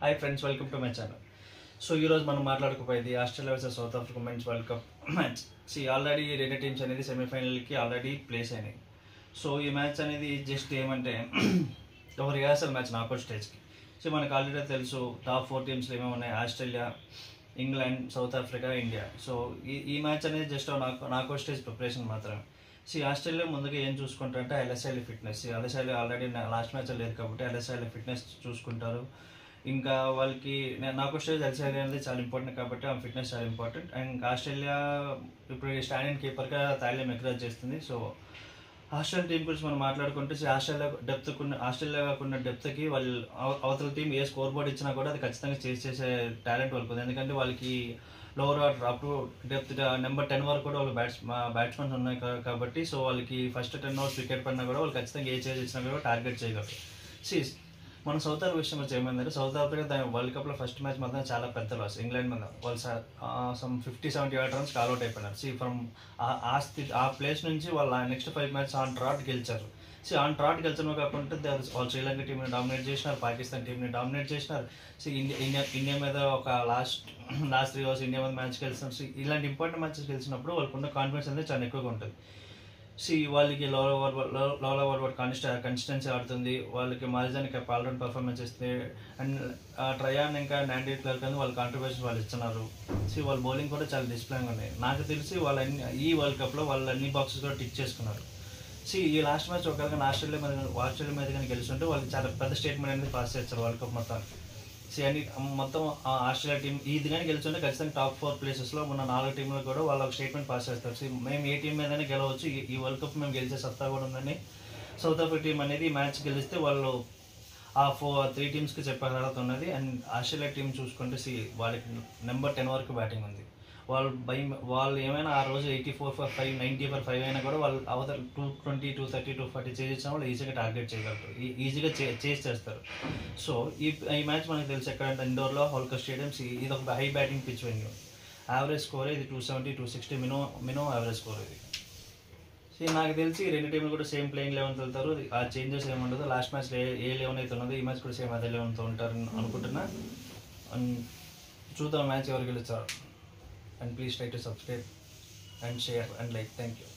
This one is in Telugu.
Hi friends, welcome to my channel. So ఈరోజు మనం మాట్లాడుకోపోయేది Australia versus South Africa men's world cup match. Already రెండు టీమ్స్ అనేది సెమీఫైనల్కి ఆల్రెడీ ప్లేస్ అయినాయి. సో ఈ మ్యాచ్ అనేది జస్ట్ ఏమంటే ఒక రిహార్సల్ మ్యాచ్ నాకౌట్ స్టేజ్కి. సో మనకు ఆల్రెడీ తెలుసు టాప్ 4 టీమ్స్లో ఏమేమి ఉన్నాయి: Australia, England, South Africa, India. So ఈ మ్యాచ్ అనేది జస్ట్ నాకౌట్ స్టేజ్ ప్రిపరేషన్ మాత్రమే. ఆస్ట్రేలియా ముందుగా ఏం చూసుకుంటారంటే LSIL fitness. LSIL already last match లేదు కాబట్టి ఎల్ఎస్ఐఎల్ ఫిట్నెస్ చూసుకుంటారు. ఇంకా వాళ్ళకి నాకు స్టేజ్ ఎల్ఎస్ఐఎల్ అనేది చాలా ఇంపార్టెంట్ కాబట్టి ఆ ఫిట్నెస్ చాలా ఇంపార్టెంట్. అండ్ ఆస్ట్రేలియా ఇప్పుడు స్టాండ్ అండ్ కీపర్గా తాయిలం ఎక్రాజ్ చేస్తుంది. సో ఆస్ట్రేలియా టీం గురించి మనం మాట్లాడుకుంటే ఆస్ట్రేలియాకున్న డెప్త్కి వాళ్ళు అవతల టీం ఏ స్కోర్ బోర్డ్ ఇచ్చినా కూడా అది ఖచ్చితంగా చేసే టాలెంట్ వాళ్ళకు ఉంది. ఎందుకంటే వాళ్ళకి lower order up to depth number 10 వరకు కూడా వాళ్ళు బ్యాట్స్మెన్స్ ఉన్నాయి కాబట్టి సో వాళ్ళకి ఫస్ట్ 10 ఓవర్స్ వికెట్ పడినా కూడా వాళ్ళు ఖచ్చితంగా ఏ చేసి ఇచ్చినా కూడా టార్గెట్ చేయగలరు. మన సౌత్ ఆఫ్రికా విషయం వచ్చి ఏమైందంటే సౌత్ ఆఫ్రికా దాని వరల్డ్ కప్లో ఫస్ట్ మ్యాచ్ మాత్రం చాలా పెద్ద లాస్ ఇంగ్లాండ్ మీద. వాళ్ళు సమ్ 50-70 రన్స్ ఆల్అౌట్ అయిపోయినారు. ఫ్రమ్ ఆ ప్లేస్ నుంచి వాళ్ళు నెక్స్ట్ 5 మ్యాచ్ ఆన్ ట్రాట్ గెలిచారు. ఆన్ ట్రాట్ గెలిచడమే కాకుండా వాళ్ళు శ్రీలంక టీంని డామినేట్ చేసినారు, పాకిస్తాన్ టీంని డామినేట్ చేసినారు. ఇండియా మీద ఒక లాస్ట్ 3 అవర్స్ ఇండియా మీద మ్యాచ్ గెలిచినారు. ఇలాంటి ఇంపార్టెంట్ మ్యాచెస్ గెలిచినప్పుడు వాళ్ళకున్న కాన్ఫిడెన్స్ అనేది చాలా ఎక్కువగా ఉంటుంది. వాళ్ళకి లోవర్ ఓవర్ కన్సిస్టెన్సీ ఆడుతుంది. వాళ్ళకి మారిజాన్ కప్ ఆల్రౌండ్ పర్ఫార్మెన్స్ ఇస్తే అండ్ ట్రయాన్ ఇంకా నాండీ క్లర్క్ అని వాళ్ళ కాంట్రిబ్యూషన్ వాళ్ళు ఇస్తున్నారు. వాళ్ళ బౌలింగ్ కూడా చాలా డిసిప్లైన్గా ఉన్నాయి. నాకు తెలిసి ఈ వరల్డ్ కప్లో వాళ్ళు అన్ని బాక్సెస్ కూడా టిక్ చేసుకున్నారు. ఈ లాస్ట్ మ్యాచ్ ఒకవేళ ఆస్ట్రేలియా మీద కానీ గెలుస్తుంటే వాళ్ళు చాలా పెద్ద స్టేట్మెంట్ అనేది పాస్ చేస్తారు వరల్డ్ కప్ మొత్తానికి. అని మొత్తం ఆస్ట్రేలియా టీం ఇది కానీ గెలుచుంటే ఖచ్చితంగా టాప్ 4 ప్లేసెస్లో ఉన్న 4 టీంలు కూడా వాళ్ళు ఒక స్టేట్మెంట్ పాస్ చేస్తారు. మేము ఏ టీం మీదనే గెలవచ్చు, ఈ వరల్డ్ కప్ మేము గెలిచే సత్తా కూడా ఉందని సౌత్ ఆఫ్రికా టీం అనేది ఈ మ్యాచ్ గెలిస్తే వాళ్ళు ఆ 3 టీమ్స్కి చెప్పే అర్హత ఉన్నది. అండ్ ఆస్ట్రేలియా టీం చూసుకుంటే వాళ్ళకి నెంబర్ 10 వరకు బ్యాటింగ్ ఉంది. వాళ్ళు ఏమైనా ఆ రోజు 84 for 5, 90 for 5 అయినా కూడా వాళ్ళు అవతల 220, 230, 240 చేసిన వాళ్ళు ఈజీగా టార్గెట్ చేయగలరు, ఈజీగా చేస్తారు. సో ఈ మ్యాచ్ మనకు తెలిసి ఎక్కడంటే ఇండోర్లో హోల్కర్ స్టేడియం. ఇది ఒక high batting pitch venue. Average score ఇది 270, 260 మినిమం యావరేజ్ స్కోర్ ఇది. నాకు తెలిసి రెండు టీంలు కూడా సేమ్ ప్లేయింగ్ 11 వెళ్తారు. ఆ చేంజెస్ ఏముండదు. లాస్ట్ మ్యాచ్ ఏ 11 అయితే ఉన్నదో ఈ మ్యాచ్ కూడా సేమ్ అదే 11తో ఉంటారని అనుకుంటున్నా. చూద్దాం మ్యాచ్ ఎవరు గెలుస్తారు. And please try to subscribe and share and like. Thank you.